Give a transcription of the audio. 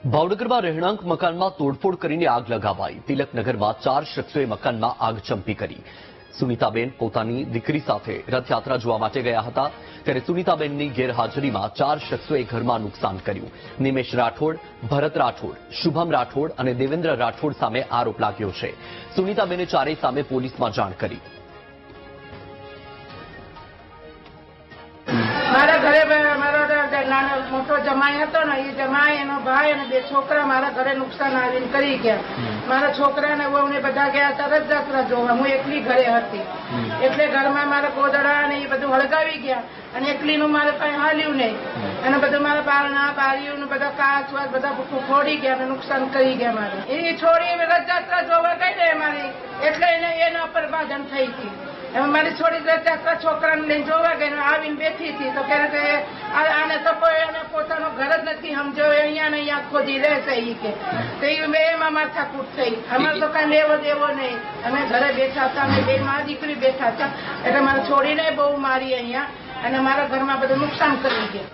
ભાવનગરમાં રહેણાંક મકાનમાં તોડફોડ કરીને આગ લગાવાઈ। તિલકનગરમાં 4 શખ્સોએ મકાનમાં આગ ચંપી કરી। સુનીતાબેન પોતાની દીકરી સાથે રથયાત્રા જોવા માટે ગયા હતા, ત્યારે સુનીતાબેનની ગેરહાજરીમાં 4 શખ્સોએ ઘરમાં નુકસાન કર્યું। નિમેશ રાઠોડ, ભરત રાઠોડ, શુભમ રાઠોડ અને દેવેન્દ્ર રાઠોડ સામે આરોપ લાગ્યો છે। સુનીતાબેને ચારેય સામે પોલીસમાં જાણ કરી। મારા ઘરે નાનો મોટો જમાઈ હતો ને, એ જમાઈ, એનો ભાઈ અને 2 છોકરા મારા ઘરે નુકસાન આવીને કરી ગયા। મારા છોકરાને વહુને બધા ગયા હતા રથયાત્રા જોવા, હું એકલી ઘરે હતી, એટલે ઘરમાં મારા ગોદડા ને એ બધું હળગાવી ગયા અને એકલીનું મારે કઈ હાલ્યું નહીં અને બધું મારા બારણા બારીઓ બધા કાચ વાચ બધા ફોડી ગયા અને નુકસાન કરી ગયા। મારે એ છોડી રથયાત્રા જોવા ગઈ ને મારી, એટલે એના પર બાધન થઈ હતી। એમાં મારી છોડી રથયાત્રા છોકરાને લઈને જોવા ગઈ, આવીને બેઠી હતી તો કે આને તો કોઈ પોતાનો ઘર જ નથી સમજ્યો, અહીંયા ને અહીંયા ખોદી રહેશે એ કે, તો એમાં માથાકૂટ થઈ। અમારે તો કઈ લેવો દેવો નહીં, અમે ઘરે બેઠા હતા, અમે 2 માં દીકરી બેઠા હતા, એટલે મારે છોડીને બહુ મારી અહીંયા અને મારા ઘરમાં બધું નુકસાન કરી ગયા।